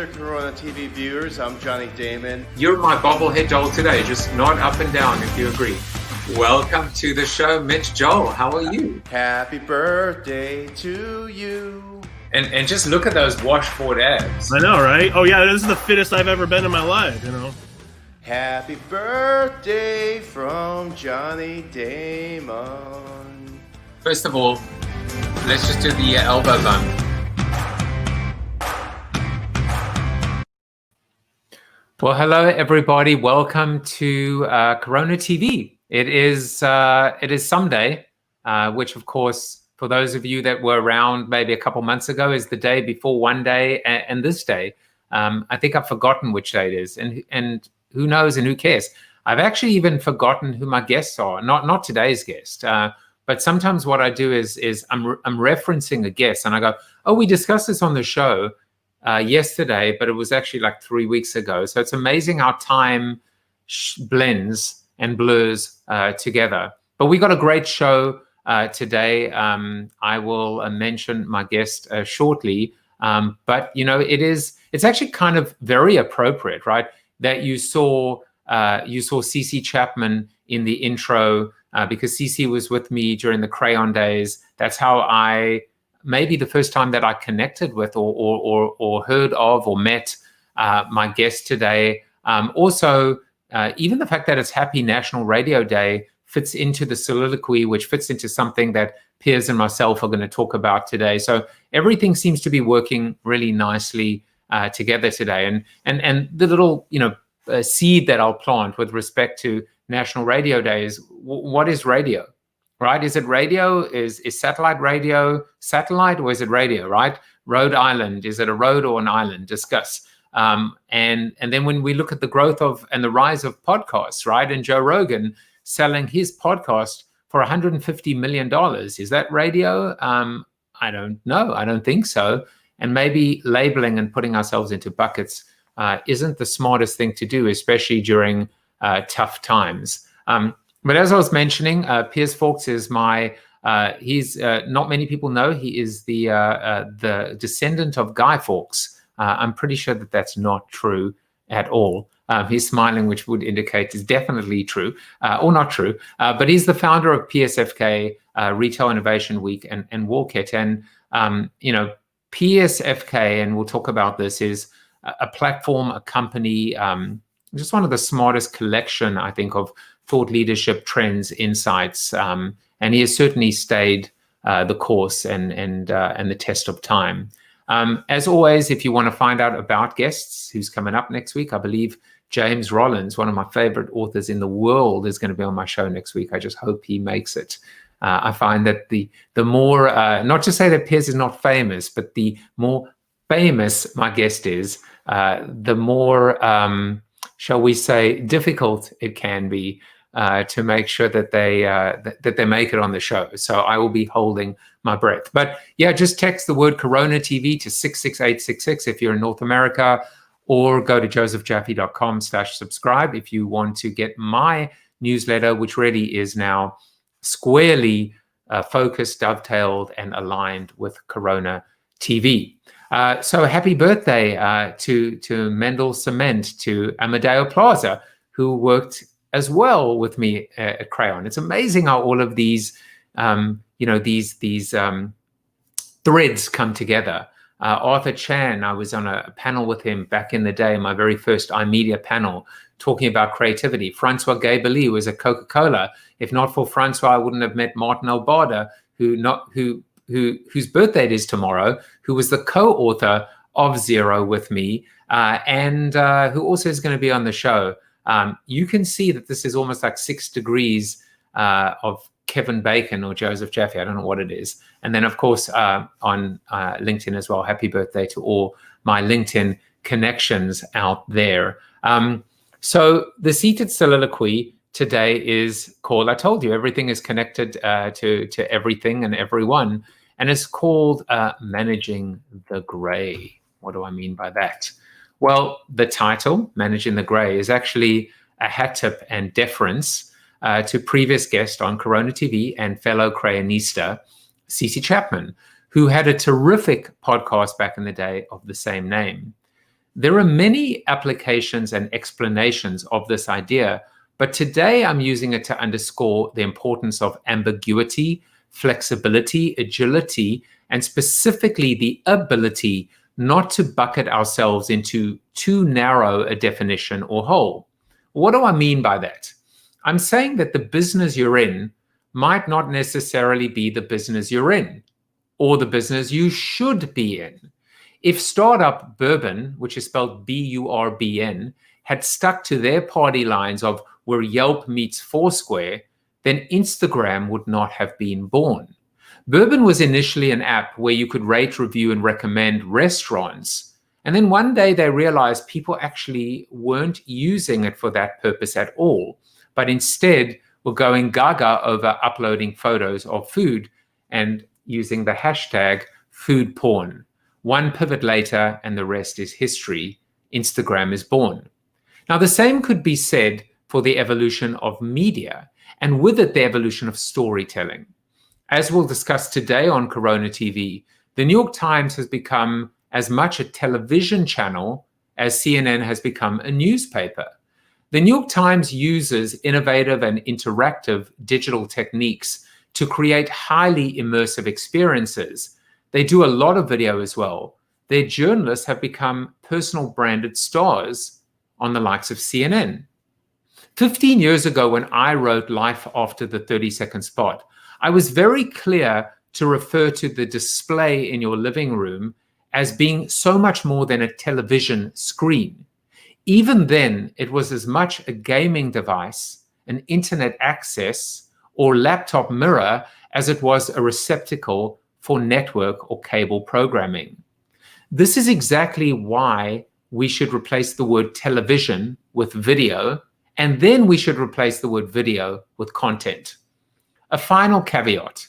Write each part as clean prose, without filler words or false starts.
dear CoronaTV viewers. I'm Johnny Damon. You're my bobblehead Joel today, just nod up and down if you agree. Welcome to the show, Mitch Joel. How are you? Happy birthday to you. And just look at those washboard abs. I know, right? Oh yeah, this is the fittest I've ever been in my life, you know. Happy birthday from Johnny Damon. First of all, let's just do the elbow bump. Well, hello everybody. Welcome to CoronaTV. It is Sunday, which of course, for those of you that were around maybe a couple months ago, is the day before one day and this day. I think I've forgotten which day it is, and who knows and who cares. I've actually even forgotten who my guests are. Not today's guest, but sometimes what I do is I'm referencing a guest and I go, oh, we discussed this on the show yesterday, but it was actually like 3 weeks ago. So it's amazing how time blends and blurs together. But we got a great show today. I will mention my guest shortly. But you know, it's actually kind of very appropriate, right? That you saw CC Chapman in the intro because CC was with me during the Crayon days. That's how maybe the first time that I connected with or heard of or met my guest today. Also, even the fact that it's Happy National Radio Day fits into the soliloquy, which fits into something that Piers and myself are going to talk about today. So everything seems to be working really nicely together today. And the little, seed that I'll plant with respect to National Radio Day is, what is radio? Right? Is it radio? Is satellite radio satellite, or is it radio, right? Rhode Island, is it a road or an island? Discuss. And then when we look at the growth of and the rise of podcasts, right? And Joe Rogan selling his podcast for $150 million. Is that radio? I don't know. I don't think so. And maybe labeling and putting ourselves into buckets isn't the smartest thing to do, especially during tough times. But as I was mentioning, Piers Fawkes is he's not many people know, he is the descendant of Guy Fawkes. I'm pretty sure that that's not true at all. He's smiling, which would indicate is definitely true, or not true. But he's the founder of PSFK, Retail Innovation Week, and Walkit. And, PSFK, and we'll talk about this, is a platform, a company, just one of the smartest collection, I think, of thought leadership trends, insights, and he has certainly stayed the course and the test of time. As always, if you want to find out about guests who's coming up next week, I believe James Rollins, one of my favorite authors in the world, is going to be on my show next week. I just hope he makes it. I find that the more, not to say that Piers is not famous, but the more famous my guest is, the more, shall we say, difficult it can be to make sure that they make it on the show. So I will be holding my breath. But yeah, just text the word CoronaTV to 66866 if you're in North America, or go to josephjaffe.com/subscribe if you want to get my newsletter, which really is now squarely focused, dovetailed, and aligned with CoronaTV. So happy birthday to Mendel Cement, to Amadeo Plaza, who worked as well with me at Crayon. It's amazing how all of these, these threads come together. Arthur Chan, I was on a panel with him back in the day, my very first iMedia panel, talking about creativity. Francois Gabeli was at Coca-Cola. If not for Francois, I wouldn't have met Martin Albarda, whose birthday it is tomorrow, who was the co-author of Zero with me, and who also is going to be on the show. You can see that this is almost like 6 degrees of Kevin Bacon or Joseph Jaffe. I don't know what it is. And then, of course, on LinkedIn as well, happy birthday to all my LinkedIn connections out there. So the seated soliloquy today is called, I told you, everything is connected to everything and everyone. And it's called Managing the Gray. What do I mean by that? Well, the title, Managing the Gray, is actually a hat tip and deference to previous guest on CoronaTV and fellow Crayonista, CC Chapman, who had a terrific podcast back in the day of the same name. There are many applications and explanations of this idea, but today I'm using it to underscore the importance of ambiguity, flexibility, agility, and specifically the ability not to bucket ourselves into too narrow a definition or hole. What do I mean by that? I'm saying that the business you're in might not necessarily be the business you're in, or the business you should be in. If Startup Bourbon, which is spelled B-U-R-B-N, had stuck to their party lines of where Yelp meets Foursquare, then Instagram would not have been born. Bourbon was initially an app where you could rate, review, and recommend restaurants. And then one day they realized people actually weren't using it for that purpose at all, but instead were going gaga over uploading photos of food and using the hashtag food porn. One pivot later, and the rest is history. Instagram is born. Now, the same could be said for the evolution of media, and with it, the evolution of storytelling. As we'll discuss today on CoronaTV, the New York Times has become as much a television channel as CNN has become a newspaper. The New York Times uses innovative and interactive digital techniques to create highly immersive experiences. They do a lot of video as well. Their journalists have become personal branded stars on the likes of CNN. 15 years ago, when I wrote Life After the 30-Second Spot, I was very clear to refer to the display in your living room as being so much more than a television screen. Even then, it was as much a gaming device, an internet access, or laptop mirror as it was a receptacle for network or cable programming. This is exactly why we should replace the word television with video, and then we should replace the word video with content. A final caveat: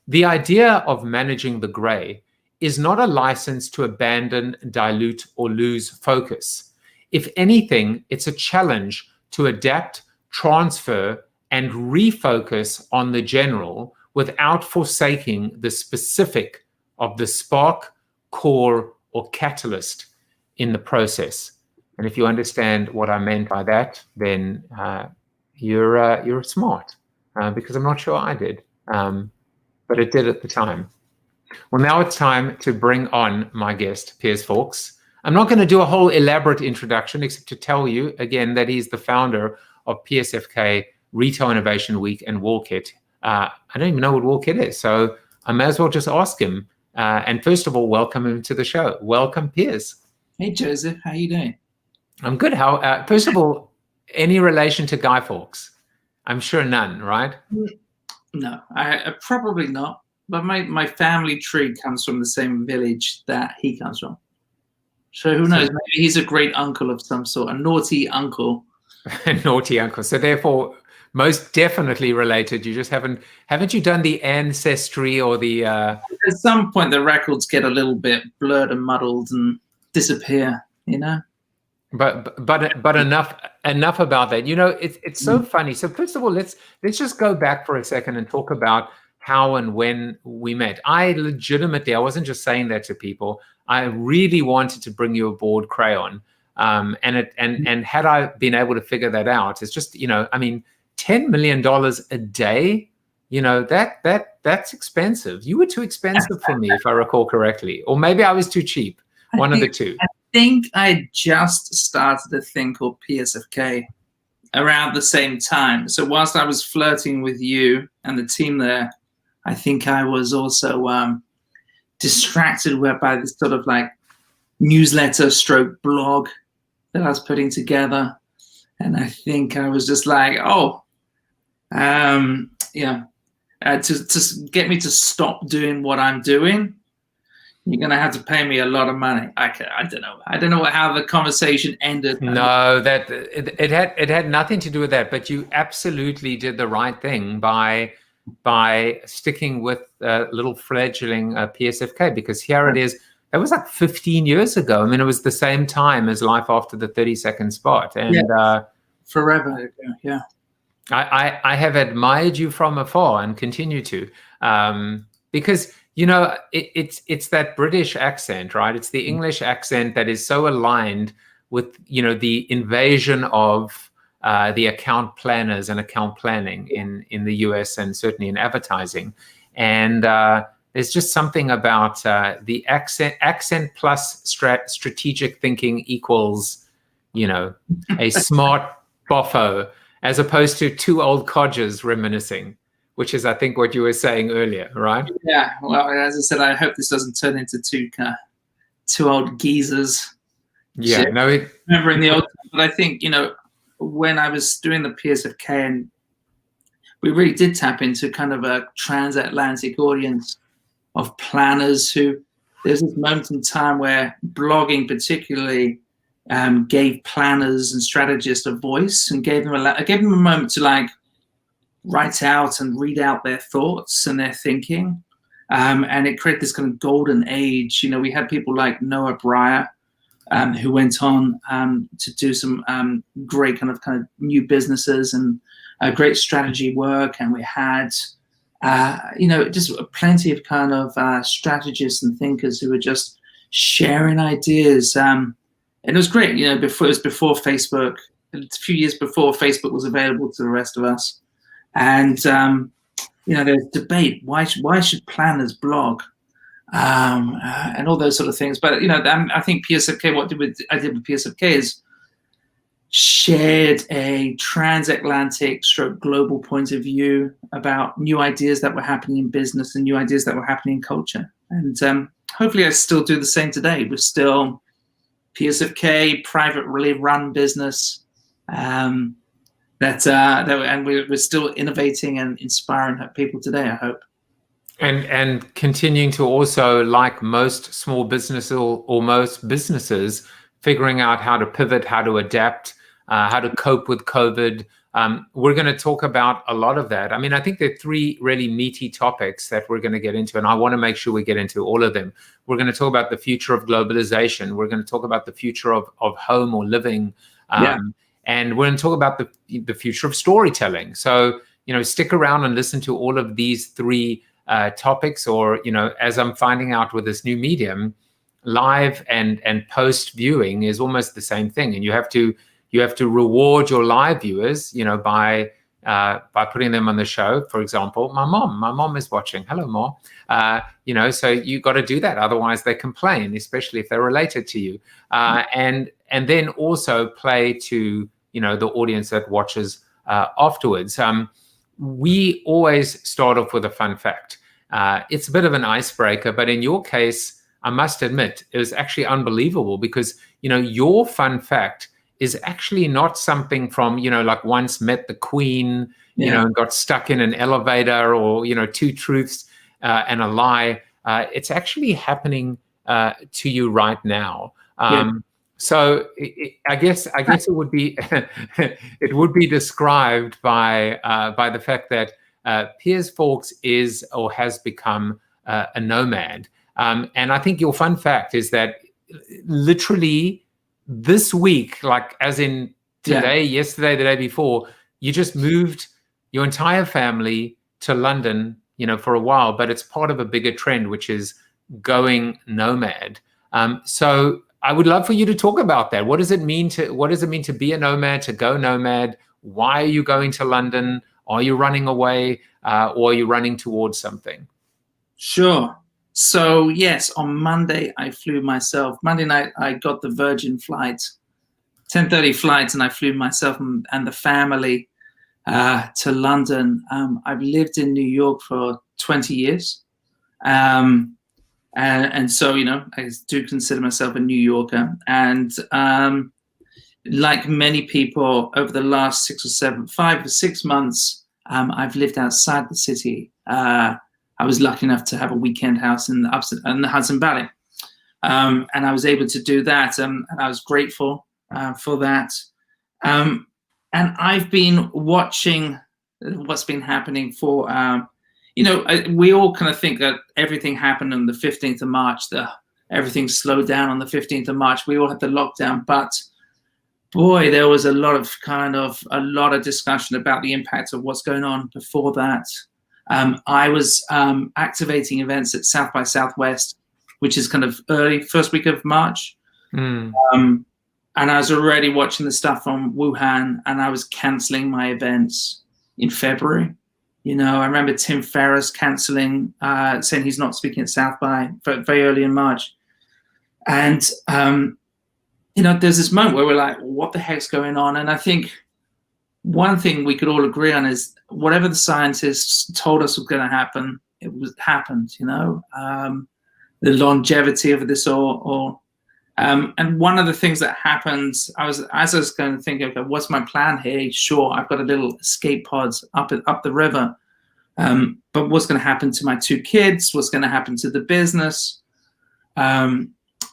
the idea of managing the gray is not a license to abandon, dilute, or lose focus. If anything, it's a challenge to adapt, transfer, and refocus on the general without forsaking the specific of the spark, core, or catalyst in the process. And if you understand what I meant by that, then you're smart, because I'm not sure I did, but it did at the time. Well, now it's time to bring on my guest, Piers Fawkes. I'm not going to do a whole elaborate introduction, except to tell you again that he's the founder of PSFK, Retail Innovation Week, and Walkit. I don't even know what Walkit is, so I may as well just ask him. And first of all, welcome him to the show. Welcome, Piers. Hey, Joseph. How you doing? I'm good. How? First of all, any relation to Guy Fawkes? I'm sure none, right? No, I probably not. But my family tree comes from the same village that he comes from. So who knows? Maybe he's a great uncle of some sort, a naughty uncle. A naughty uncle. So therefore, most definitely related. You just haven't you done the ancestry or the? At some point, the records get a little bit blurred and muddled and disappear. You know. But enough about that. You know, it's so funny. So first of all, let's just go back for a second and talk about how and when we met. I wasn't just saying that to people. I really wanted to bring you aboard Crayon. And had I been able to figure that out, it's just, you know, I mean, $10 million a day, you know, that's expensive. You were too expensive for me, if I recall correctly, or maybe I was too cheap. One of the two. I think I just started a thing called PSFK around the same time. So whilst I was flirting with you and the team there, I think I was also distracted by this sort of like newsletter stroke blog that I was putting together. And I think I was just like, to get me to stop doing what I'm doing, you're going to have to pay me a lot of money. I don't know. I don't know how the conversation ended. No, that it had nothing to do with that. But you absolutely did the right thing by sticking with little fledgling PSFK, because here it is. That was like 15 years ago. I mean, it was the same time as Life After the 30-Second Spot, and forever ago. Yeah, I have admired you from afar and continue to. because it's that British accent, right? It's the English accent that is so aligned with the invasion of the account planners and account planning in the US, and certainly in advertising. And there's just something about the accent plus strategic thinking equals a smart boffo, as opposed to two old codgers reminiscing, which is, I think, what you were saying earlier, right? Yeah. Well, as I said, I hope this doesn't turn into two old geezers. Yeah. So, No. remember in the old, but I think when I was doing the PSFK, and we really did tap into kind of a transatlantic audience of planners who, there's this moment in time where blogging particularly gave planners and strategists a voice, and gave them a moment to write out and read out their thoughts and their thinking, and it created this kind of golden age. We had people like Noah Breyer, who went on to do some great kind of new businesses and great strategy work, and we had just plenty of kind of strategists and thinkers who were just sharing ideas. And it was great, it was before Facebook, a few years before Facebook was available to the rest of us. And, there's debate. Why should planners blog? And all those sort of things. But, I think PSFK, I did with PSFK is shared a transatlantic / global point of view about new ideas that were happening in business and new ideas that were happening in culture. And hopefully I still do the same today. We're still PSFK, privately run business, and we're still innovating and inspiring people today, I hope. And continuing to also, like most small businesses or most businesses, figuring out how to pivot, how to adapt, how to cope with COVID. We're going to talk about a lot of that. I mean, I think there are three really meaty topics that we're going to get into, and I want to make sure we get into all of them. We're going to talk about the future of globalization. We're going to talk about the future of home or living. And we're going to talk about the future of storytelling. So, stick around and listen to all of these three topics, or, as I'm finding out with this new medium, live and post viewing is almost the same thing. And you have to reward your live viewers, by putting them on the show. For example, my mom is watching. Hello, Mom. So you got to do that. Otherwise they complain, especially if they're related to you. And then also play to, the audience that watches afterwards. We always start off with a fun fact. It's a bit of an icebreaker, but in your case, I must admit, it was actually unbelievable because, your fun fact is actually not something from, like once met the Queen, and got stuck in an elevator, or, two truths and a lie. It's actually happening to you right now. So I guess it would be described by the fact that Piers Fawkes is or has become a nomad. And I think your fun fact is that literally this week, like as in today, yesterday, the day before, you just moved your entire family to London, for a while, but it's part of a bigger trend, which is going nomad. So I would love for you to talk about that. What does it mean to be a nomad, to go nomad? Why are you going to London? Are you running away, or are you running towards something? Sure. So yes, on Monday I flew myself. Monday night I got the Virgin flight, 10:30 flight, and I flew myself and the family to London. I've lived in New York for 20 years. And so, I do consider myself a New Yorker. And like many people over the last 5 or 6 months, I've lived outside the city. I was lucky enough to have a weekend house in the Hudson Valley. And I was able to do that. And I was grateful for that. And I've been watching what's been happening for, we all kind of think that everything happened on the 15th of March, everything slowed down on the 15th of March. We all had the lockdown, but boy, there was a lot of discussion about the impact of what's going on before that. I was activating events at South by Southwest, which is kind of early first week of March. And I was already watching the stuff from Wuhan, and I was canceling my events in February. I remember Tim Ferriss canceling, saying he's not speaking at South by very early in March. And, there's this moment where we're like, what the heck's going on? And I think one thing we could all agree on is whatever the scientists told us was going to happen, happened, the longevity of this all. And one of the things that happened, as I was going to think, okay, what's my plan here? Sure, I've got a little escape pod up the river. But what's going to happen to my 2 kids? What's going to happen to the business?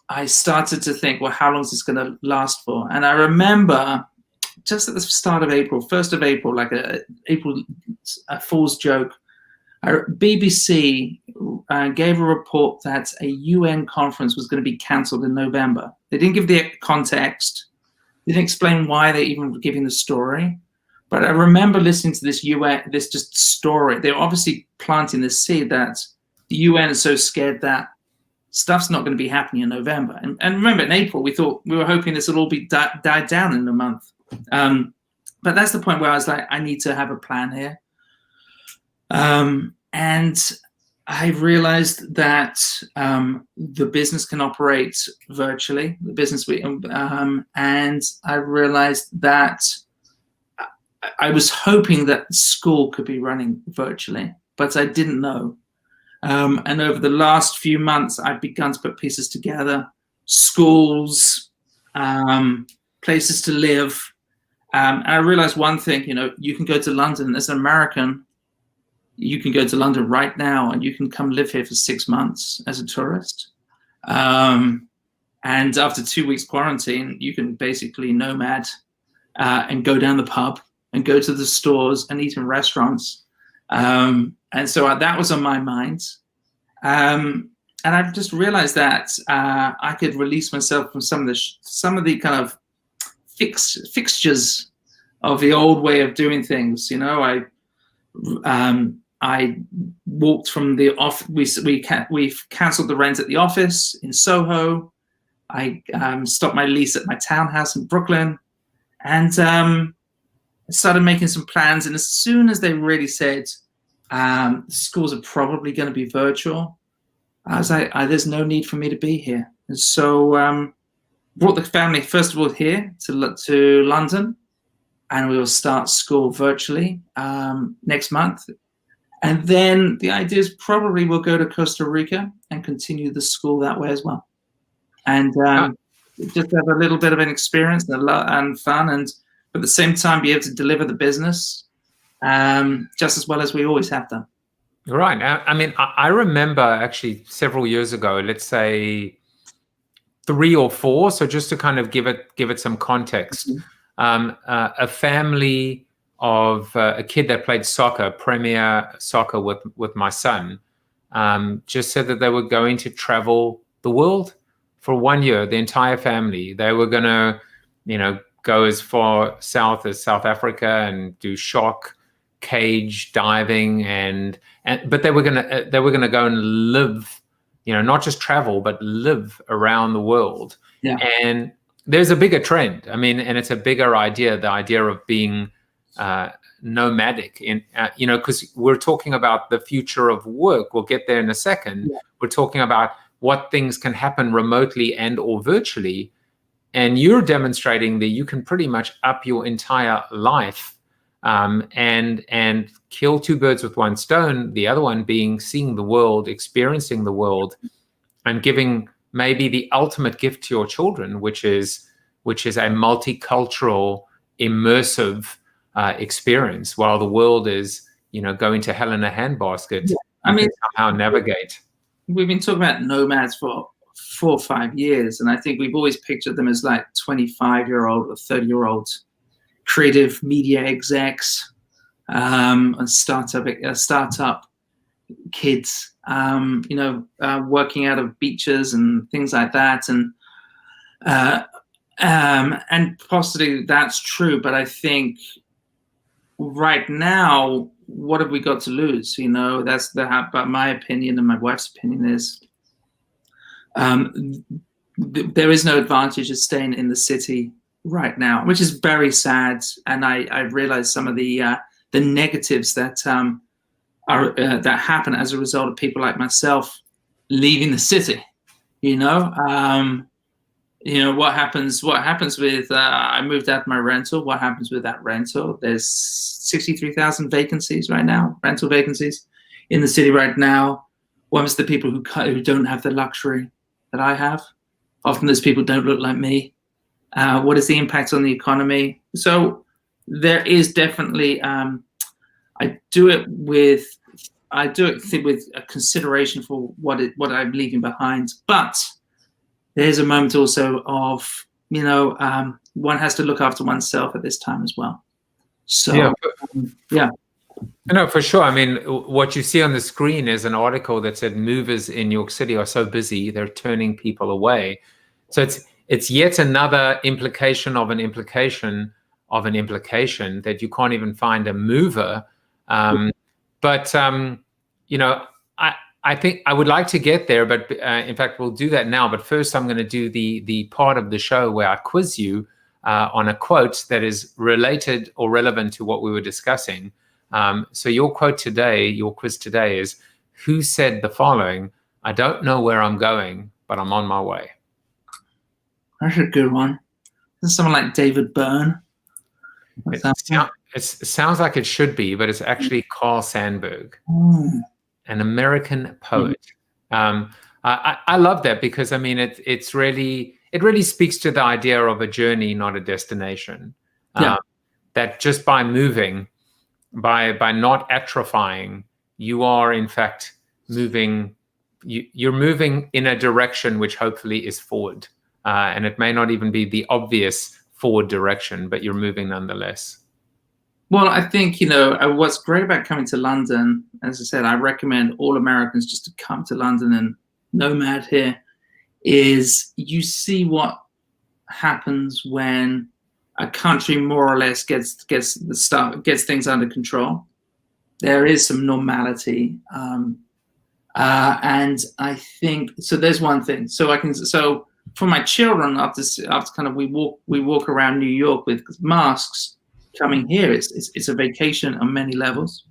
I started to think, well, how long is this going to last for? And I remember just at the start of April, 1st of April, like a fool's joke, BBC gave a report that a UN conference was going to be cancelled in November. They didn't give the context. They didn't explain why they even were giving the story. But I remember listening to this just story. They were obviously planting the seed that the UN is so scared that stuff's not going to be happening in November. And remember, in April, we were hoping this would all be died down in a month. But that's the point where I was like, I need to have a plan here. And I realized that the business can operate virtually, and I realized that I was hoping that school could be running virtually, but I didn't know. And over the last few months, I've begun to put pieces together, schools, places to live. And I realized one thing, you can go to London as an American. You can go to London right now and you can come live here for 6 months as a tourist. And after 2 weeks quarantine, you can basically nomad and go down the pub and go to the stores and eat in restaurants. And so that was on my mind. And I just realized that I could release myself from some of the kind of fixtures of the old way of doing things. I walked from the office. We've cancelled the rent at the office in Soho. I stopped my lease at my townhouse in Brooklyn, and started making some plans. And as soon as they really said schools are probably going to be virtual, I was like, there's no need for me to be here. And so brought the family first of all here to London, and we will start school virtually next month. And then the idea is probably we'll go to Costa Rica and continue the school that way as well. And just have a little bit of an experience and fun, and at the same time be able to deliver the business just as well as we always have done. Right. I mean, I remember actually several years ago, let's say 3 or 4. So just to kind of give it some context, a family of a kid that played soccer, Premier Soccer with my son, just said that they were going to travel the world for 1 year, the entire family. They were going to, go as far south as South Africa and do shark cage diving, but they were going to go and live, not just travel, but live around the world. Yeah. And there's a bigger trend. I mean, and it's a bigger idea, the idea of being nomadic, because we're talking about the future of work. We'll get there in a second. Yeah. We're talking about what things can happen remotely and or virtually. And you're demonstrating that you can pretty much up your entire life and kill 2 birds with 1 stone. The other one being seeing the world, experiencing the world, and giving maybe the ultimate gift to your children, which is a multicultural, immersive experience, while the world is, going to hell in a handbasket. Yeah. I mean, somehow navigate. We've been talking about nomads for 4 or 5 years, and I think we've always pictured them as like 25-year-old or 30-year-old creative media execs and startup kids, working out of beaches and things like that, and possibly that's true, but I think right now, what have we got to lose? You know, that's but my opinion and my wife's opinion is there is no advantage of staying in the city right now, which is very sad. And I realize some of the negatives that that happen as a result of people like myself leaving the city. You know, what happens with I moved out of my rental. What happens with that rental? There's 63,000 vacancies right now, rental vacancies in the city right now. What happens to the people who don't have the luxury that I have? Often those people don't look like me. What is the impact on the economy? So there is definitely I do it with a consideration for what I'm leaving behind, but there's a moment also of, one has to look after oneself at this time as well. So, yeah. No, for sure. I mean, what you see on the screen is an article that said movers in New York City are so busy, they're turning people away. So it's yet another implication of an implication of an implication that you can't even find a mover. But I think I would like to get there, but in fact, we'll do that now. But first, I'm going to do the part of the show where I quiz you on a quote that is related or relevant to what we were discussing. So your quiz today is, who said the following: "I don't know where I'm going, but I'm on my way." That's a good one. This is someone like David Byrne. It sounds like it should be, but it's actually Carl Sandburg. An American poet. I love that because I mean it really speaks to the idea of a journey, not a destination. That just by moving, by not atrophying, you are in fact moving. You're moving in a direction which hopefully is forward, and it may not even be the obvious forward direction, but you're moving nonetheless. Well, I think, what's great about coming to London, as I said, I recommend all Americans just to come to London and Nomad here, is you see what happens when a country more or less gets things under control. There is some normality. And I think, so there's one thing. So for my children, after kind of we walk around New York with masks. Coming here, it's a vacation on many levels,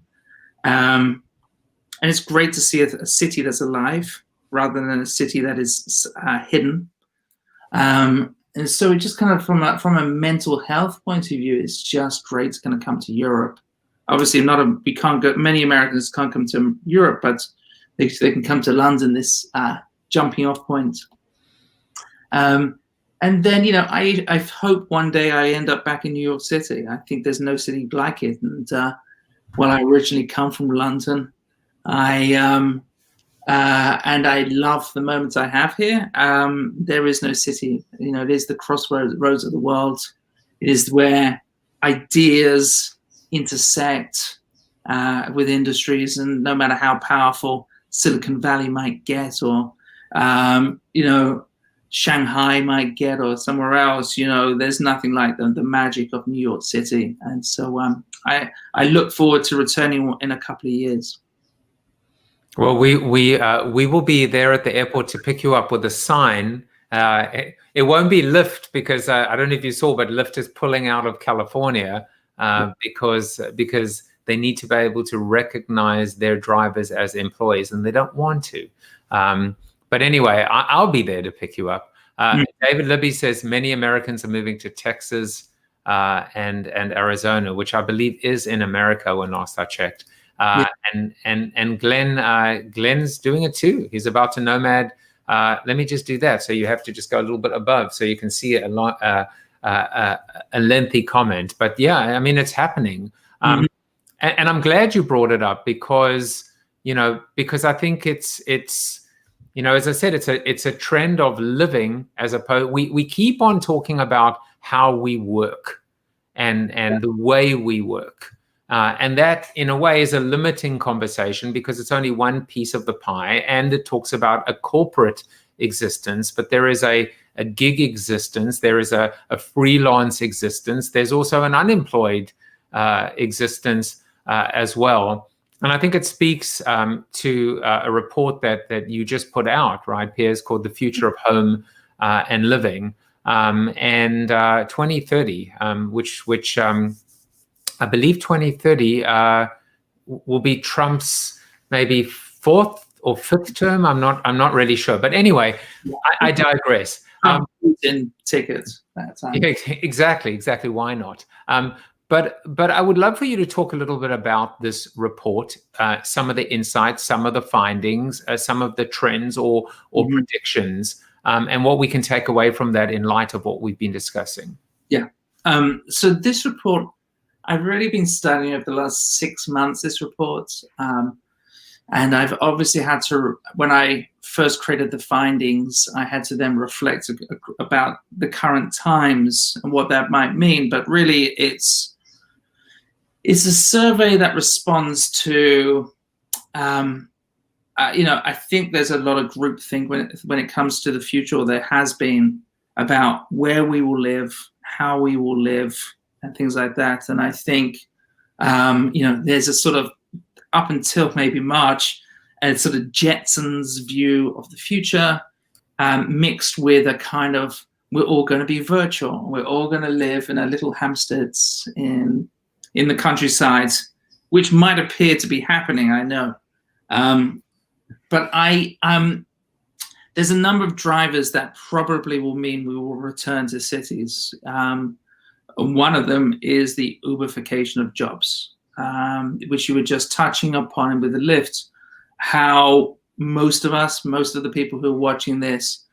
and it's great to see a city that's alive rather than a city that is hidden. And so it just kind of from a mental health point of view, it's just great to kind of come to Europe. Obviously, we can't go. Many Americans can't come to Europe, but they can come to London, this jumping off point. And then, I hope one day I end up back in New York City. I think there's no city like it. And I originally come from London. And I love the moments I have here. There is no city. It is the crossroads of the world. It is where ideas intersect with industries. And no matter how powerful Silicon Valley might get, or Shanghai might get, or somewhere else, there's nothing like the magic of New York City. And so I look forward to returning in a couple of years. Well, we will be there at the airport to pick you up with a sign. It won't be Lyft because I don't know if you saw, but Lyft is pulling out of California because they need to be able to recognize their drivers as employees, and they don't want to. But anyway, I'll be there to pick you up. David Libby says many Americans are moving to Texas and Arizona, which I believe is in America when last I checked. And Glenn's doing it too. He's about to Nomad. Let me just do that. So you have to just go a little bit above so you can see a lengthy comment. But yeah, I mean, it's happening. And I'm glad you brought it up because I think it's as I said, it's a trend of living as opposed. We keep on talking about how we work and the way we work. And that, in a way, is a limiting conversation because it's only one piece of the pie, and it talks about a corporate existence, but there is a gig existence, there is a freelance existence, there's also an unemployed existence as well. And I think it speaks to a report that you just put out, right, Piers, called The Future of Home and Living, and 2030, which I believe 2030 will be Trump's maybe fourth or fifth term. I'm not really sure, but anyway, I digress. In tickets that time. Yeah, exactly. Why not? But I would love for you to talk a little bit about this report, some of the insights, some of the findings, some of the trends or predictions, and what we can take away from that in light of what we've been discussing. Yeah. So this report, I've really been studying over the last 6 months, this report. And I've obviously had to, when I first created the findings, I had to then reflect about the current times and what that might mean. But really, it's a survey that responds to, I think there's a lot of groupthink when it comes to the future, or there has been, about where we will live, how we will live, and things like that. And I think, there's a sort of, up until maybe March, a sort of Jetsons view of the future, mixed with a kind of, we're all going to be virtual. We're all going to live in our little homesteads in the countryside, which might appear to be happening, I know. But there's a number of drivers that probably will mean we will return to cities. One of them is the Uberification of jobs. Which you were just touching upon with the lift, how most of the people who are watching this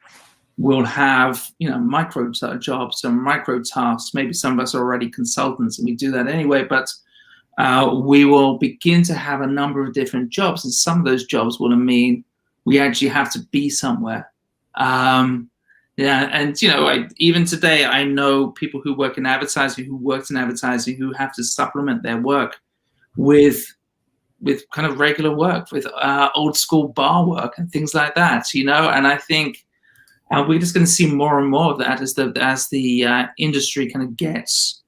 will have, micro jobs and micro tasks. Maybe some of us are already consultants and we do that anyway, but we will begin to have a number of different jobs, and some of those jobs will mean we actually have to be somewhere. Even today, I know people who work in advertising, who worked in advertising, who have to supplement their work with kind of regular work, with old school bar work and things like that, And I think we're just going to see more and more of that as the industry kind of gets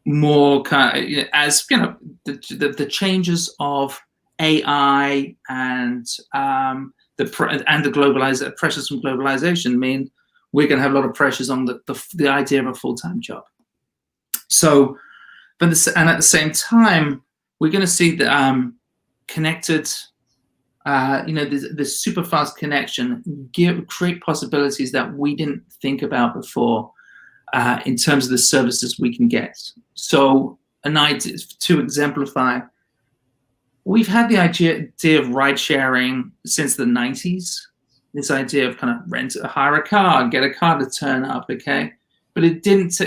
more kind of, as the changes of AI and the pressures from globalization mean we're going to have a lot of pressures on the idea of a full-time job. So. And at the same time, we're going to see the connected, the super fast connection create possibilities that we didn't think about before in terms of the services we can get. So, an idea to exemplify, we've had the idea of ride sharing since the 90s. This idea of kind of hire a car, get a car to turn up, okay? But it didn't,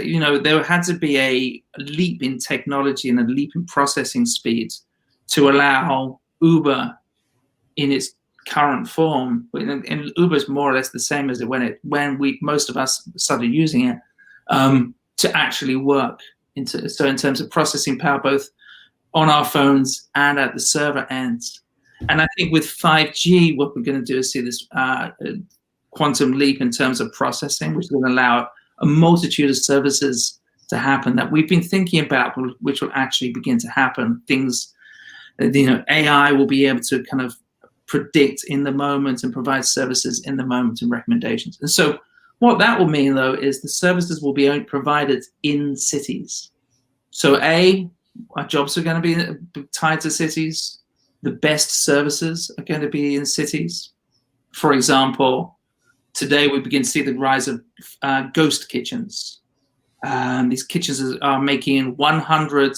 there had to be a leap in technology and a leap in processing speeds to allow Uber in its current form. And Uber is more or less the same as when most of us started using it, to actually work. So in terms of processing power, both on our phones and at the server ends. And I think with 5G, what we're going to do is see this quantum leap in terms of processing, which will allow a multitude of services to happen that we've been thinking about, which will actually begin to happen. Things, AI will be able to kind of predict in the moment and provide services in the moment and recommendations. And so what that will mean, though, is the services will be provided in cities. So our jobs are going to be tied to cities. The best services are going to be in cities. For example, today we begin to see the rise of ghost kitchens. These kitchens are making 100,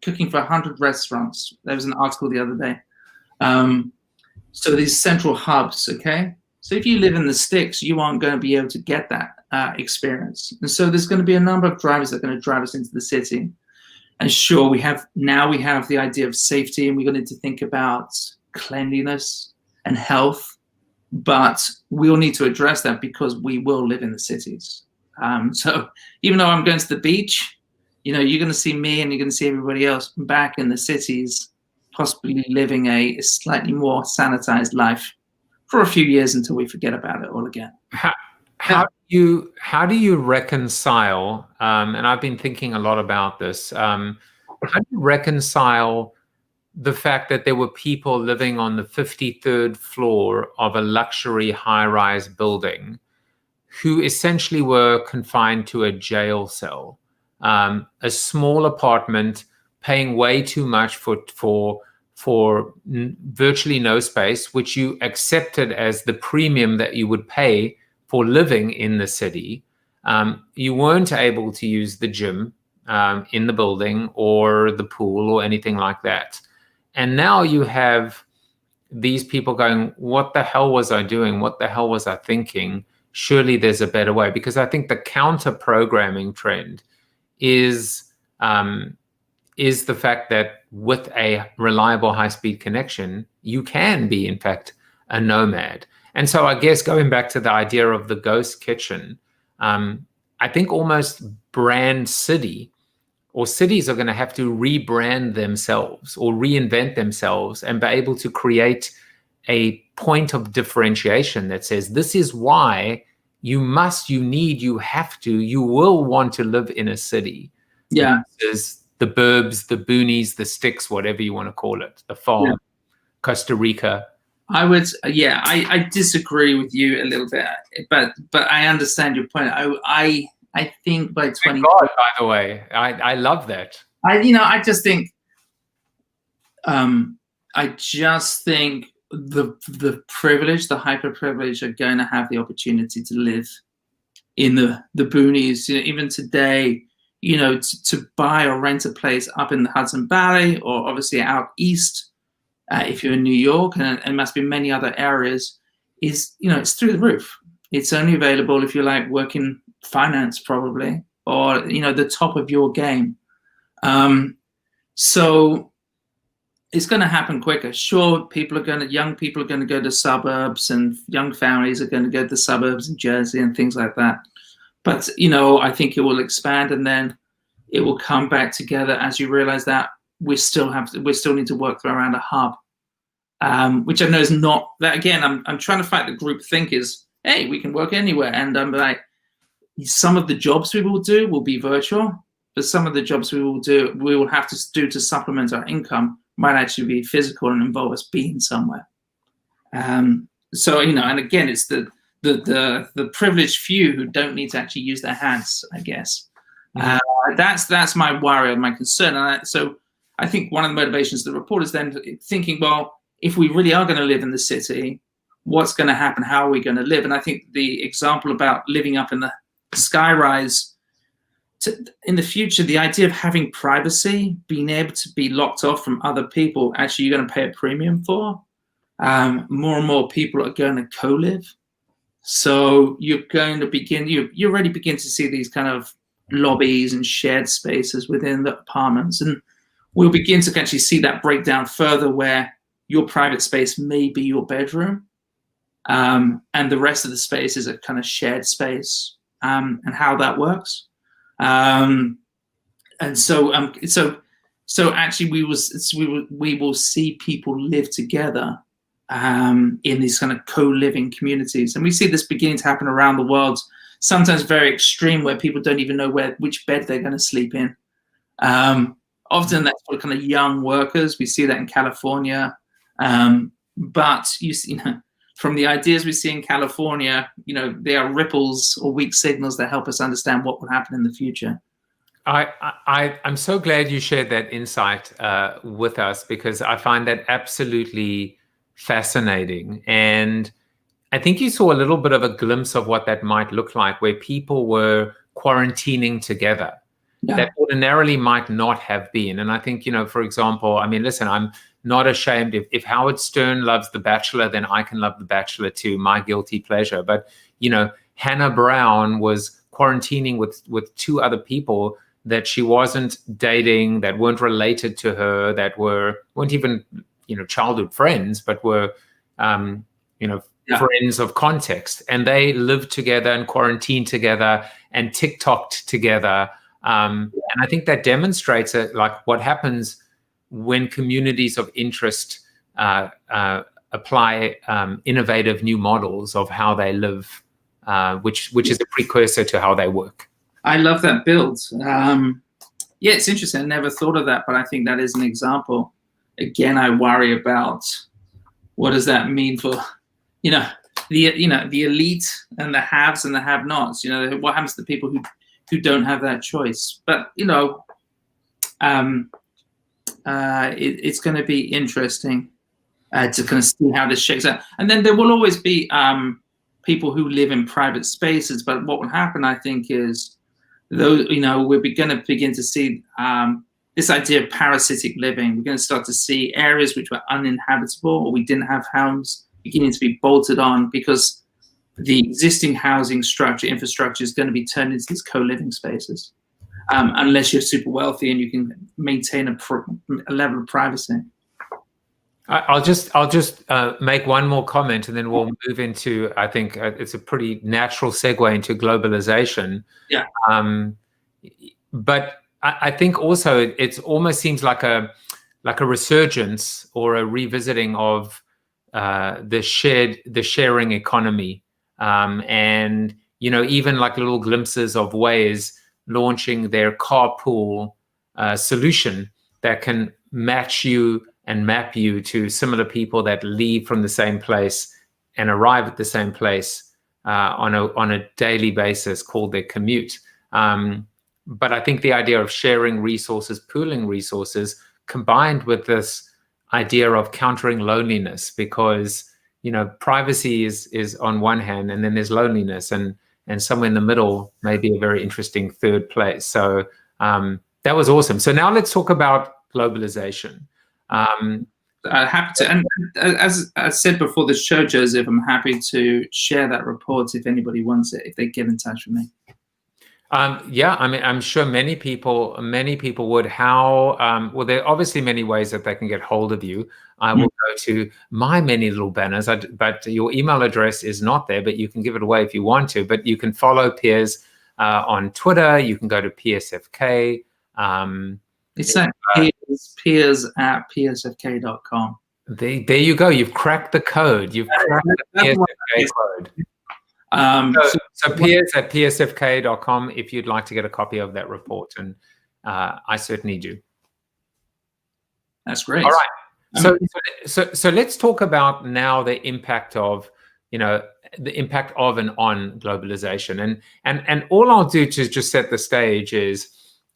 cooking for 100 restaurants. There was an article the other day. So these central hubs, okay? So if you live in the sticks, you aren't going to be able to get that experience. And so there's going to be a number of drivers that are going to drive us into the city. And sure, we have the idea of safety, and we're going to think about cleanliness and health. But we'll need to address that because we will live in the cities. So even though I'm going to the beach, you're going to see me and you're going to see everybody else back in the cities, possibly living a slightly more sanitized life for a few years until we forget about it all again. How do how do you reconcile? And I've been thinking a lot about this. How do you reconcile the fact that there were people living on the 53rd floor of a luxury high-rise building who essentially were confined to a jail cell, a small apartment, paying way too much for virtually no space, which you accepted as the premium that you would pay for living in the city. You weren't able to use the gym in the building or the pool or anything like that. And now you have these people going, what the hell was I doing? What the hell was I thinking? Surely there's a better way. Because I think the counter-programming trend is the fact that with a reliable high-speed connection, you can be, in fact, a nomad. And so I guess going back to the idea of the ghost kitchen, I think almost brand city or cities are going to have to rebrand themselves or reinvent themselves and be able to create a point of differentiation that says, this is why you must, you need, you have to, you will want to live in a city. Yeah. There's the burbs, the boonies, the sticks, whatever you want to call it, the farm, Costa Rica. I would, I disagree with you a little bit, but I understand your point. I think by 20. Thank God, by the way, I love that. I just think, the privileged, the hyper privileged, are going to have the opportunity to live in the boonies. Even today, to buy or rent a place up in the Hudson Valley, or obviously out east, if you're in New York, and must be many other areas, is it's through the roof. It's only available if you like working finance, probably, or the top of your game. So it's going to happen quicker. Sure, young people are going to go to suburbs, and young families are going to go to the suburbs in Jersey and things like that. But I think it will expand, and then it will come back together as you realize that we still need to work around a hub, which I know is not that. Again, I'm trying to fight the group think is, hey, we can work anywhere, and I'm like, some of the jobs we will do will be virtual, but some of the jobs we will have to do to supplement our income might actually be physical and involve us being somewhere. So and again, it's the privileged few who don't need to actually use their hands, I guess. That's my worry and my concern. So I think one of the motivations of the report is then thinking, well, if we really are going to live in the city, what's going to happen? How are we going to live? And I think the example about living up in the skyrise, in the future, the idea of having privacy, being able to be locked off from other people, actually you're going to pay a premium for. More and more people are going to co-live. So you're going to begin, you already begin to see these kind of lobbies and shared spaces within the apartments. And we'll begin to actually see that break down further, where your private space may be your bedroom, and the rest of the space is a kind of shared space, and how that works. And so actually we will see people live together in these kind of co-living communities, and we see this beginning to happen around the world. Sometimes very extreme, where people don't even know which bed they're going to sleep in. Often that's for kind of young workers. We see that in California, but you see, from the ideas we see in California, they are ripples or weak signals that help us understand what will happen in the future. I'm so glad you shared that insight with us, because I find that absolutely fascinating. And I think you saw a little bit of a glimpse of what that might look like, where people were quarantining together that ordinarily might not have been. And I think, for example, I mean, listen, I'm not ashamed. If Howard Stern loves The Bachelor, then I can love The Bachelor too, my guilty pleasure. But, Hannah Brown was quarantining with two other people that she wasn't dating, that weren't related to her, that weren't even, childhood friends, but were, friends of context. And they lived together and quarantined together and TikToked together. And I think that demonstrates what happens when communities of interest apply innovative new models of how they live which is a precursor to how they work. I love that build. Yeah, it's interesting. I never thought of that, but I think that is an example. Again, I worry about what does that mean for, the elite and the haves and the have-nots. What happens to the people who don't have that choice? But it's going to be interesting to kind of see how this shakes out. And then there will always be people who live in private spaces. But what will happen, I think, is we're going to begin to see this idea of parasitic living. We're going to start to see areas which were uninhabitable or we didn't have homes beginning to be bolted on because the existing housing infrastructure is going to be turned into these co-living spaces, unless you're super wealthy and you can maintain a level of privacy. I'll just make one more comment, and then we'll move into, I think it's a pretty natural segue into globalization. Yeah. But I think also it almost seems like a resurgence or a revisiting of the sharing economy, and even like little glimpses of ways launching their carpool solution that can match you and map you to similar people that leave from the same place and arrive at the same place on a daily basis, called their commute. But I think the idea of sharing resources, pooling resources, combined with this idea of countering loneliness, because privacy is on one hand, and then there's loneliness, and somewhere in the middle may be a very interesting third place. So that was awesome. So now let's talk about globalization. Happy to, and as I said before the show, Joseph, I'm happy to share that report if anybody wants it, if they get in touch with me. Yeah, I mean, I'm sure many people would. How? Well, there are obviously many ways that they can get hold of you. I will go to my many little banners, but your email address is not there. But you can give it away if you want to. But you can follow Piers on Twitter. You can go to PSFK. It's at Piers at PSFK.com. There you go. You've cracked the code. You've cracked the PSFK code. So Piers at PSFK.com if you'd like to get a copy of that report, and I certainly do. That's great. All right. So let's talk about now the impact of and on globalization, and all I'll do to just set the stage is,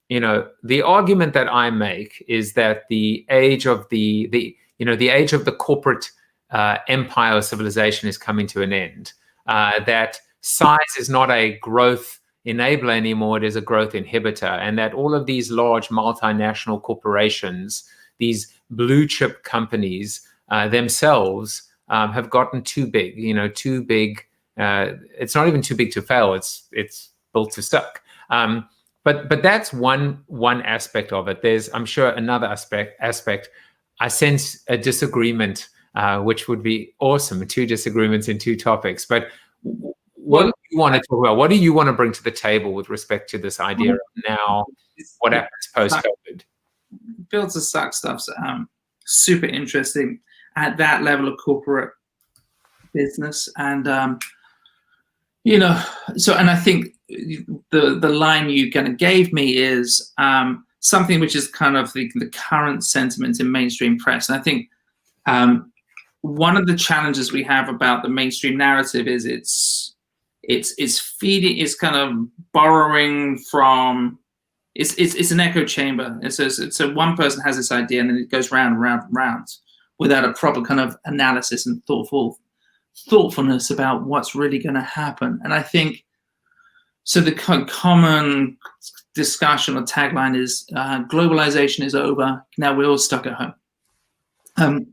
the argument that I make is that the age of the age of the corporate empire civilization is coming to an end. That size is not a growth enabler anymore; it is a growth inhibitor, and that all of these large multinational corporations, these blue chip companies themselves, have gotten too big. Too big. It's not even too big to fail. It's built to suck. But that's one aspect of it. There's, I'm sure, another aspect. I sense a disagreement, which would be awesome. 2 disagreements in 2 topics. But what do you want to talk about? What do you want to bring to the table with respect to this idea of now what happens post-COVID? Build to suck stuff's super interesting at that level of corporate business, and so, and I think the line you kind of gave me is something which is kind of the current sentiment in mainstream press. And I think one of the challenges we have about the mainstream narrative is it's feeding, it's kind of borrowing from, it's an echo chamber. So one person has this idea and then it goes round and round and round without a proper kind of analysis and thoughtfulness about what's really going to happen. And I think, so the common discussion or tagline is globalization is over. Now we're all stuck at home.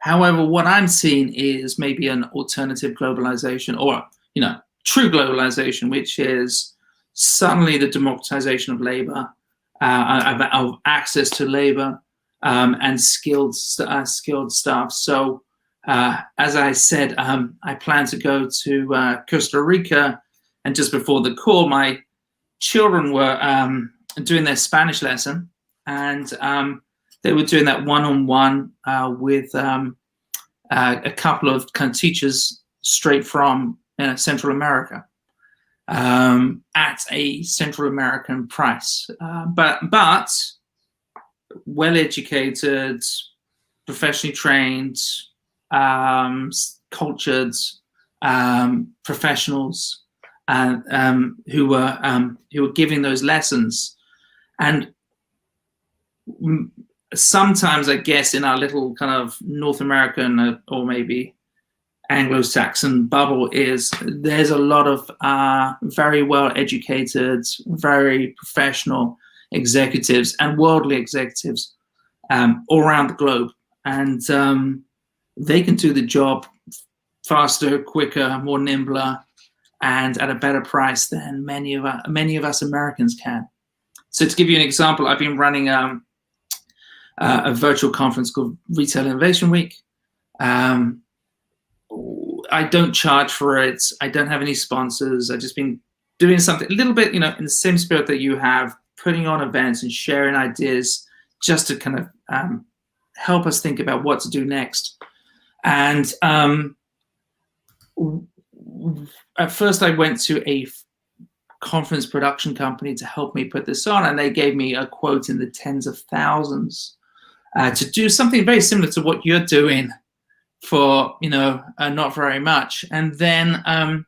However, what I'm seeing is maybe an alternative globalization, or true globalization, which is suddenly the democratization of labor, of access to labor, and skilled staff. So, as I said, I plan to go to Costa Rica. And just before the call, my children were doing their Spanish lesson, and they were doing that one-on-one with a couple of kind of teachers straight from Central America, at a Central American price, but well-educated, professionally trained, cultured professionals who were giving those lessons. And sometimes, I guess, in our little kind of North American or maybe Anglo-Saxon bubble, there's a lot of very well-educated, very professional executives and worldly executives all around the globe, and they can do the job faster, quicker, more nimbler, and at a better price than many of us Americans can. So to give you an example, I've been running a virtual conference called Retail Innovation Week. I don't charge for it. I don't have any sponsors. I've just been doing something a little bit, in the same spirit that you have, putting on events and sharing ideas just to kind of help us think about what to do next. And at first I went to a conference production company to help me put this on, and they gave me a quote in the tens of thousands to do something very similar to what you're doing for not very much. And then I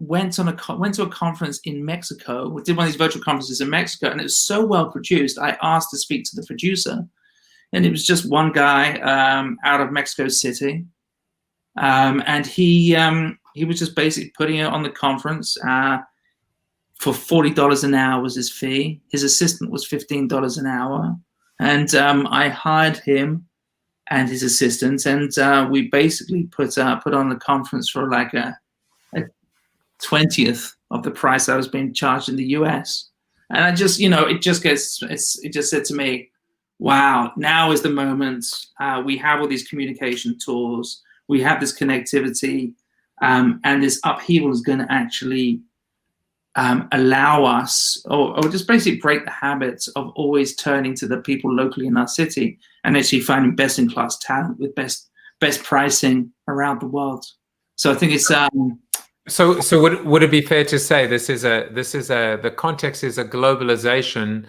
went to a conference in Mexico. We did one of these virtual conferences in Mexico, and it was so well produced. I asked to speak to the producer, and it was just one guy out of Mexico City, and he was just basically putting it on the conference for $40 an hour was his fee. His assistant was $15 an hour, and I hired him and his assistant, and we basically put on the conference for like a 20th of the price I was being charged in the US. And I just, it just said to me, wow, now is the moment. We have all these communication tools, we have this connectivity, and this upheaval is going to actually allow us, or just basically break the habits of always turning to the people locally in our city and actually finding best-in-class talent with best pricing around the world. So I think it's So would it be fair to say the context is a globalization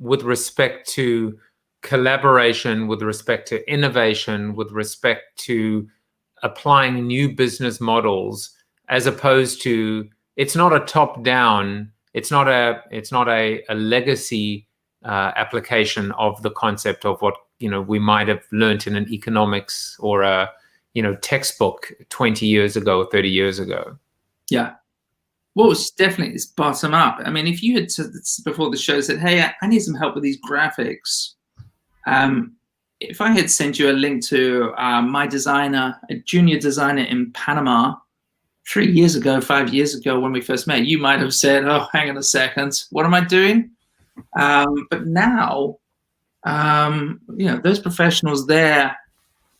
with respect to collaboration, with respect to innovation, with respect to applying new business models, as opposed to, it's not a top-down, it's not a legacy application of the concept of what we might have learned in an economics or a textbook 20 years ago or 30 years ago. Yeah. Well, it's definitely bottom up. I mean, if you had before the show said, hey, I need some help with these graphics, if I had sent you a link to my designer, a junior designer in Panama 3 years ago, 5 years ago when we first met, you might have said, oh, hang on a second, what am I doing? But now, those professionals there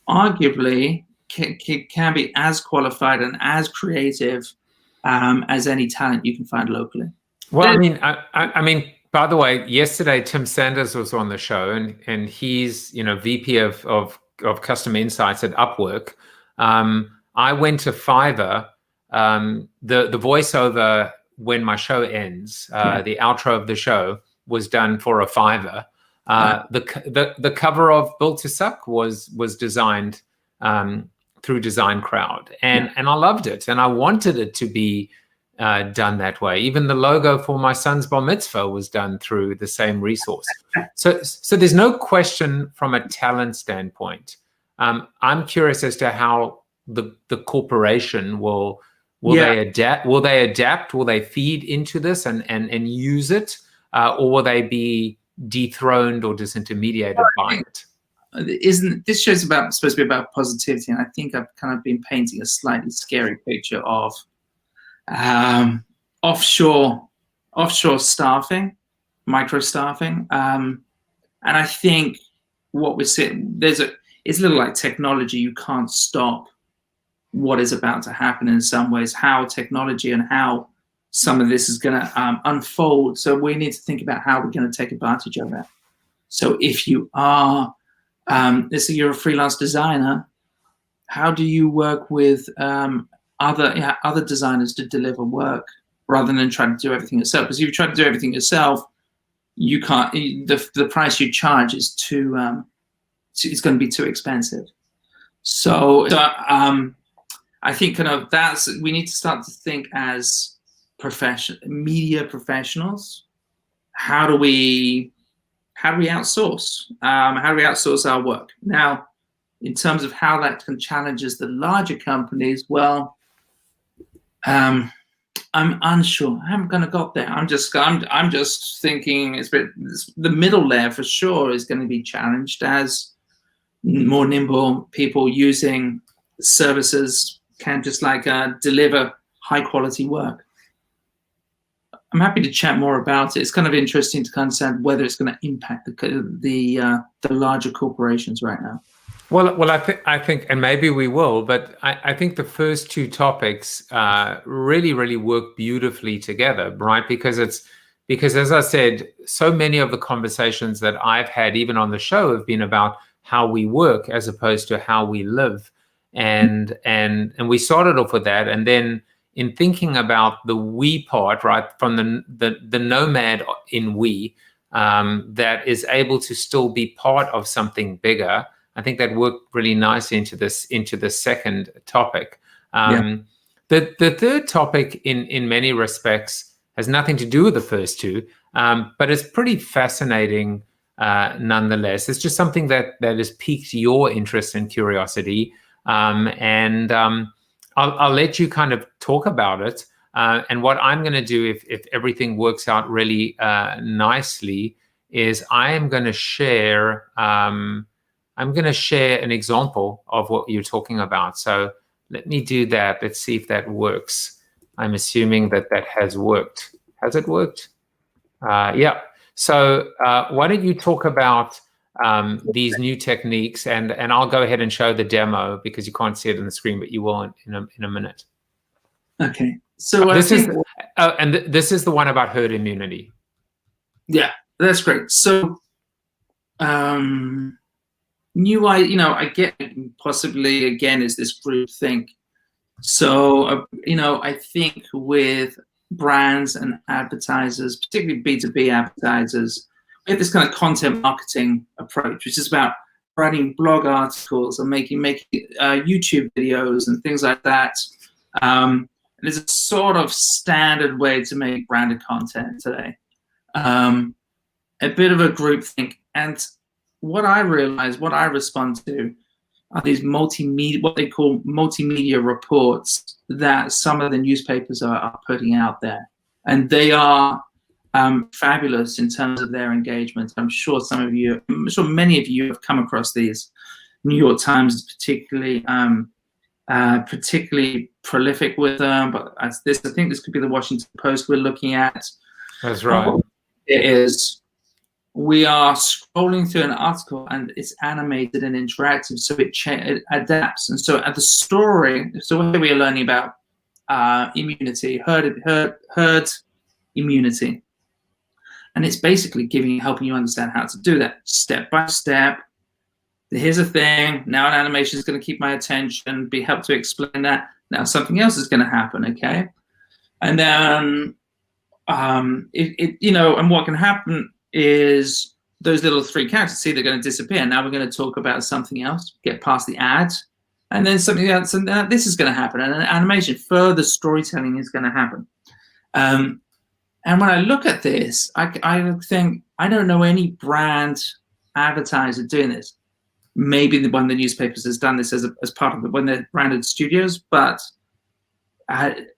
arguably can be as qualified and as creative as any talent you can find locally. Well, I mean, by the way, yesterday Tim Sanders was on the show, and he's VP of Customer Insights at Upwork. I went to Fiverr. The voiceover when my show ends, the outro of the show was done for a Fiverr. The cover of Built to Suck was designed through Design Crowd, and I loved it, and I wanted it to be done that way. Even the logo for my son's bar mitzvah was done through the same resource. So there's no question from a talent standpoint. I'm curious as to how the corporation will they adapt? Will they adapt? Will they feed into this and use it, or will they be dethroned or disintermediated by it? This show's supposed to be about positivity, and I think I've kind of been painting a slightly scary picture of offshore staffing, micro staffing, and I think what we're seeing it's a little like technology. You can't stop what is about to happen in some ways, how technology and how some of this is going to unfold. So we need to think about how we're going to take advantage of it. So if you are, let's say you're a freelance designer, how do you work with other designers to deliver work rather than trying to do everything yourself? Because if you try to do everything yourself, you can't. The price you charge is too. It's going to be too expensive. So I think kind of we need to start to think as media professionals. How do we outsource? How do we outsource our work? Now, in terms of how that can challenges the larger companies, well, I'm unsure. I haven't gonna got there. I'm just thinking the middle layer for sure is going to be challenged as more nimble people using services can just like deliver high quality work. I'm happy to chat more about it. It's kind of interesting to understand whether it's going to impact the larger corporations right now. Well, I think, and maybe we will, but I think the first two topics really work beautifully together, right? Because as I said, so many of the conversations that I've had, even on the show, have been about how we work as opposed to how we live, and we started off with that, and then in thinking about the we part, right, from the nomad in we, that is able to still be part of something bigger. I think that worked really nicely into the second topic. The third topic, in many respects, has nothing to do with the first two, but it's pretty fascinating nonetheless. It's just something that has piqued your interest and curiosity, and I'll let you kind of talk about it. And what I'm going to do, if everything works out really nicely, is I am going to share. I'm going to share an example of what you're talking about. So let me do that. Let's see if that works. I'm assuming that has worked. Has it worked? Yeah. So why don't you talk about these new techniques, and I'll go ahead and show the demo because you can't see it on the screen, but you will in a minute. Okay. So this is the one about herd immunity. Yeah, that's great. So I get possibly again is this group think. So I think with brands and advertisers, particularly B2B advertisers, we have this kind of content marketing approach, which is about writing blog articles and making YouTube videos and things like that. And it's a sort of standard way to make branded content today. A bit of a group think. And what I realize, what I respond to, are these what they call multimedia reports that some of the newspapers are putting out there. And they are fabulous in terms of their engagement. I'm sure many of you have come across these. New York Times is particularly prolific with them, but I think this could be the Washington Post we're looking at. That's right. It is. We are scrolling through an article and it's animated and interactive, so it adapts. And so at the story, so what we are learning about immunity, herd immunity. And it's basically helping you understand how to do that step by step. Here's a thing. Now an animation is going to keep my attention, help to explain that. Now something else is going to happen, okay? And then, and what can happen is those little three characters, see, they're going to disappear. Now we're going to talk about something else, get past the ads, and then something else, and this is going to happen. And an animation, further storytelling is going to happen. And when I look at this, I think, I don't know any brand advertiser doing this. Maybe one of the newspapers has done this as part of when they're branded studios, but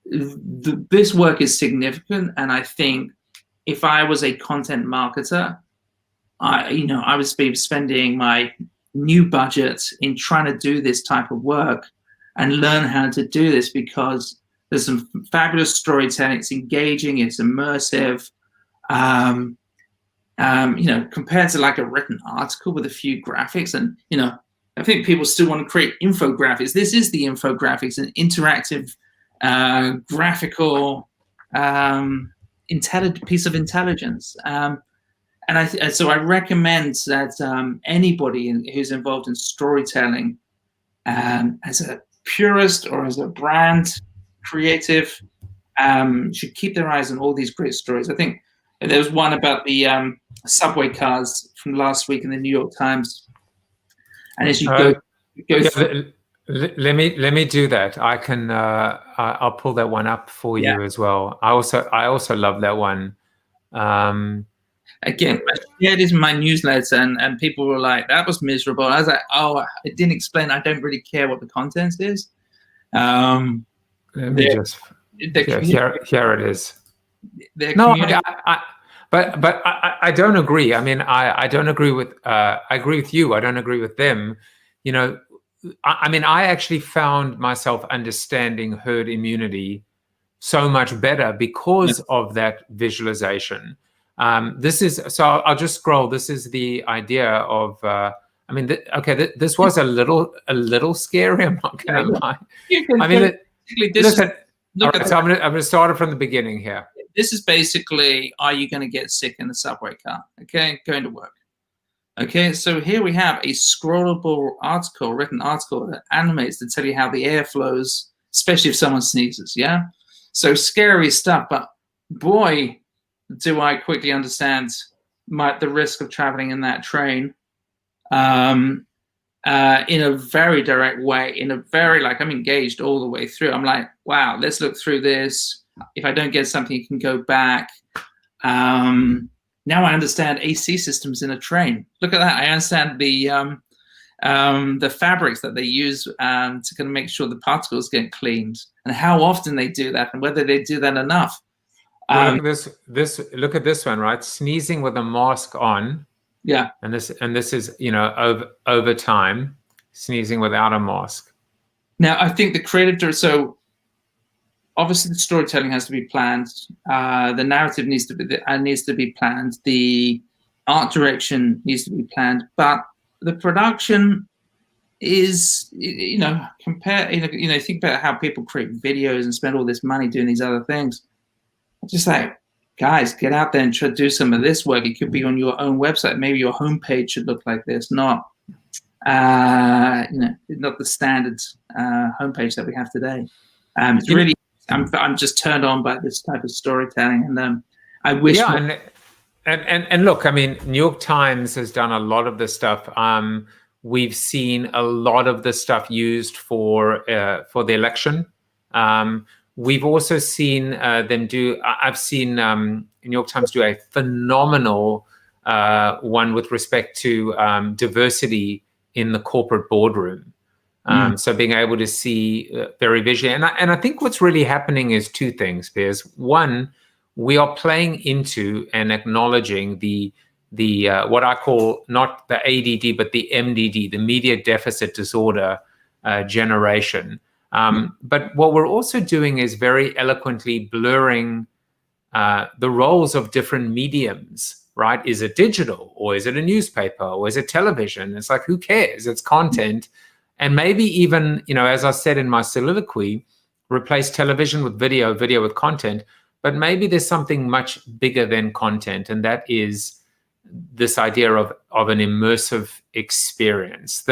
this work is significant. And I think if I was a content marketer, I would be spending my new budget in trying to do this type of work and learn how to do this, because there's some fabulous storytelling. It's engaging, it's immersive. Compared to like a written article with a few graphics, and I think people still want to create infographics. This is the infographics, an interactive, graphical, piece of intelligence. So I recommend that anybody who's involved in storytelling as a purist or as a brand creative, should keep their eyes on all these great stories. I think there was one about the subway cars from last week in the New York Times, and as you go through, let me do that. I can I'll pull that one up for you as well. I also love that one. Again, I shared it in my newsletter, and people were like, "That was miserable." I was like, "Oh, it didn't explain. I don't really care what the content is." Let me just here it is. No, but I don't agree. I mean, I don't agree with. I agree with you. I don't agree with them. You know, I mean, I actually found myself understanding herd immunity so much better because of that visualization. This is, so I'll just scroll. This is the idea of, I mean, this was a little scary. I'm not going to lie. I mean, listen, all right, so I'm going to start it from the beginning here. This is basically, are you going to get sick in the subway car? Okay, going to work. Okay, so here we have a scrollable article, written article that animates to tell you how the air flows, especially if someone sneezes, yeah? So scary stuff, but boy, do I quickly understand the risk of traveling in that train in a very direct way, in a very, like, I'm engaged all the way through. I'm like, wow, let's look through this. If I don't get something, you can go back. Now I understand AC systems in a train. Look at that. I understand the fabrics that they use to kind of make sure the particles get cleaned, and how often they do that, and whether they do that enough. Well, look at this one, right? Sneezing with a mask on. Yeah. And this is, you know, over time, sneezing without a mask. Now I think the creative, so obviously the storytelling has to be planned. The narrative needs to be planned. The art direction needs to be planned, but the production is, you know, think about how people create videos and spend all this money doing these other things. Just like, guys, get out there and try to do some of this work. It could be on your own website. Maybe your homepage should look like this, not not the standard homepage that we have today. It's really, I'm just turned on by this type of storytelling, and I wish. Yeah, and look, I mean, New York Times has done a lot of this stuff. We've seen a lot of this stuff used for the election. We've also seen them do. I've seen New York Times do a phenomenal one with respect to diversity in the corporate boardroom. So being able to see very visually, and I think what's really happening is two things, Piers. One, we are playing into and acknowledging the what I call not the ADD but the MDD, the media deficit disorder generation. But what we're also doing is very eloquently blurring the roles of different mediums. Right? Is it digital, or is it a newspaper, or is it television? It's like, who cares? It's content. And maybe even, you know, as I said in my soliloquy, replace television with video, video with content. But maybe there's something much bigger than content, and that is this idea of an immersive experience,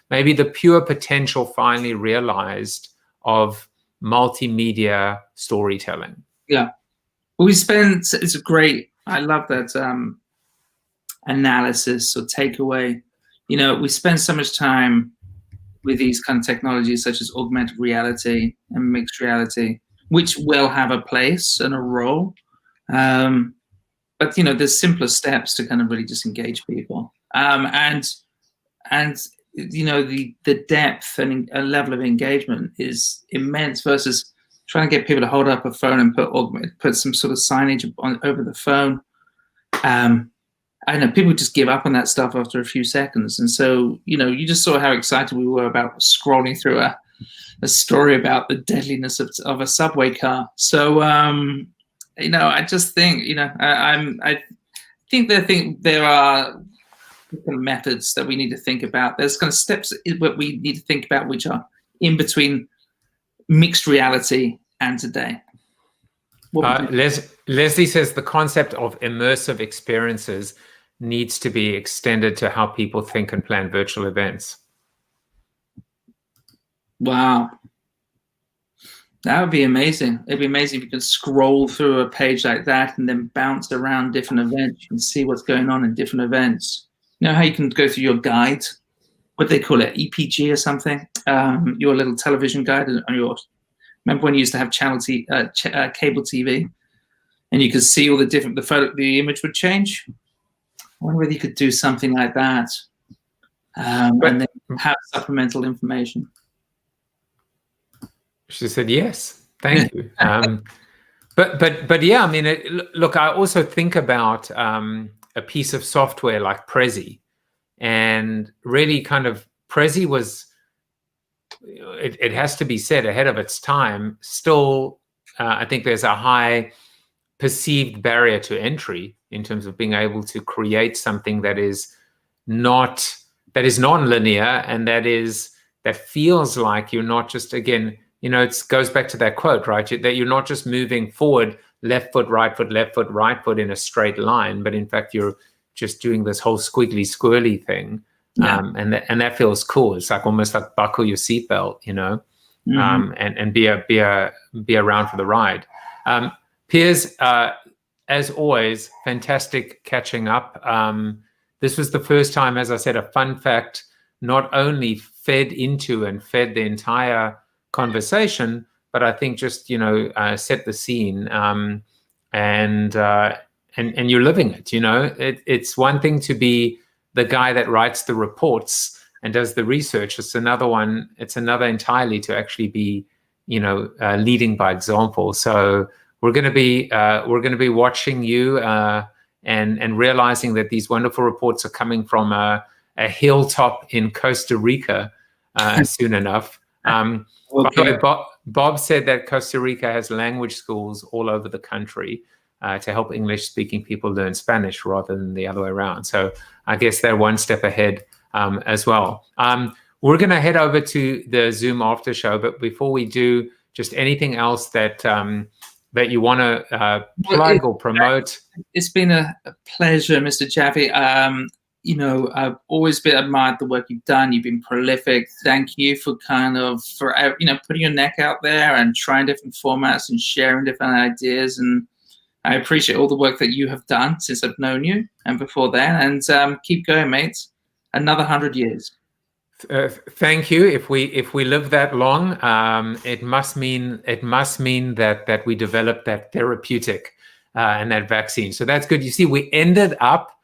maybe the pure potential finally realized of multimedia storytelling. Yeah. It's great. I love that analysis or takeaway. You know, we spend so much time with these kind of technologies such as augmented reality and mixed reality, which will have a place and a role. But, you know, there's simpler steps to kind of really just engage people. And you know, the depth and a level of engagement is immense versus trying to get people to hold up a phone and put some sort of signage over the phone. I know people just give up on that stuff after a few seconds. And so, you know, you just saw how excited we were about scrolling through a story about the deadliness of a subway car. So, you know, I just think, you know, I think there are different methods that we need to think about. There's kind of steps that we need to think about, which are in between mixed reality and today. Leslie says the concept of immersive experiences needs to be extended to how people think and plan virtual events. Wow. That would be amazing. It'd be amazing if you could scroll through a page like that and then bounce around different events. You can see what's going on in different events. You know how you can go through your guide? What do they call it? EPG or something? Your little television guide on yours. Remember when you used to have cable TV? And you could see all the different, the image would change? I wonder whether you could do something like that. And then have supplemental information. She said yes, thank you. But yeah, I mean, look, I also think about a piece of software like Prezi, and really kind of Prezi was, it has to be said, ahead of its time. Still, I think there's a high perceived barrier to entry in terms of being able to create something that is non-linear, and that feels like you're not just, again, you know, it goes back to that quote, right? That you're not just moving forward, left foot, right foot, left foot, right foot in a straight line, but in fact, you're just doing this whole squiggly, squirrely thing. Yeah. And that feels cool. It's like almost like buckle your seatbelt, you know, and be around for the ride. Piers, as always, fantastic catching up. This was the first time, as I said, a fun fact not only fed into and fed the entire conversation, but I think just, you know, set the scene, and you're living it. You know, it's one thing to be the guy that writes the reports and does the research. It's another entirely to actually be, you know, leading by example. So we're going to be watching you and realizing that these wonderful reports are coming from a hilltop in Costa Rica soon enough. Okay. By the way, Bob said that Costa Rica has language schools all over the country to help English-speaking people learn Spanish rather than the other way around. So I guess they're one step ahead as well. We're going to head over to the Zoom after show, but before we do, just anything else that you want to plug or promote? It's been a pleasure, Mr. Jaffe. You know, I've always admired the work you've done. You've been prolific. Thank you for you know, putting your neck out there and trying different formats and sharing different ideas. And I appreciate all the work that you have done since I've known you and before then. And keep going, mates. Another 100 years. Thank you. If we live that long, it must mean that we develop that therapeutic and that vaccine. So that's good. You see, we ended up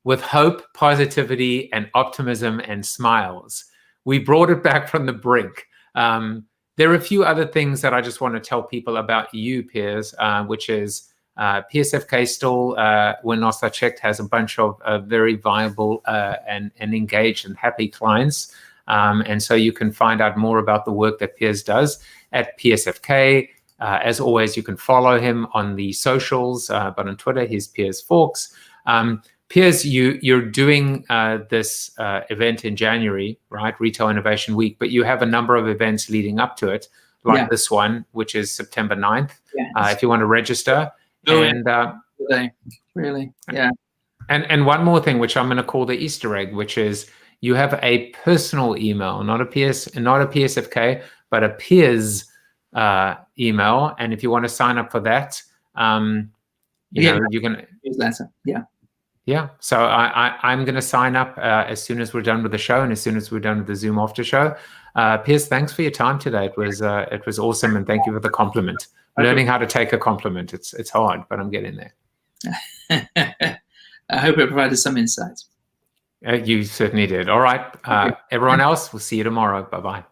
with hope, positivity, and optimism and smiles. We brought it back from the brink. There are a few other things that I just want to tell people about you, Piers, which is PSFK still, when last I checked, has a bunch of very viable and engaged and happy clients. And so you can find out more about the work that Piers does at PSFK. As always, you can follow him on the socials, but on Twitter, he's Piers Fawkes. Piers, you're doing this event in January, right? Retail Innovation Week, but you have a number of events leading up to it, like this one, which is September 9th, if you want to register. And really, yeah. And one more thing, which I'm going to call the Easter egg, which is you have a personal email, not a PSFK, but a Piers email. And if you want to sign up for that, you know, you can. Yeah. So I'm going to sign up as soon as we're done with the show and as soon as we're done with the Zoom after show. Piers, thanks for your time today. It was awesome, and thank you for the compliment. Learning how to take a compliment. It's hard, but I'm getting there. I hope it provided some insight. You certainly did. All right. Everyone else, we'll see you tomorrow. Bye-bye.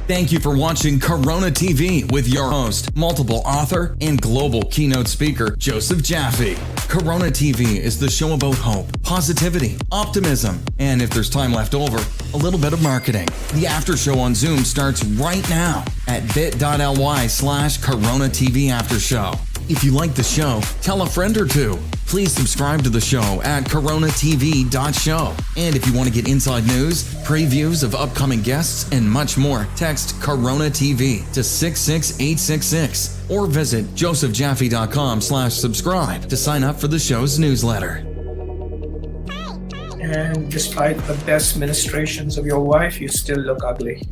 Thank you for watching Corona TV with your host, multiple author, and global keynote speaker, Joseph Jaffe. Corona TV is the show about hope, positivity, optimism, and if there's time left over, a little bit of marketing. The after show on Zoom starts right now at bit.ly/Corona TV After Show. If you like the show, tell a friend or two. Please subscribe to the show at coronatv.show. And if you want to get inside news, previews of upcoming guests, and much more, text Corona TV to 66866 or visit josephjaffe.com/subscribe to sign up for the show's newsletter. And despite the best ministrations of your wife, you still look ugly.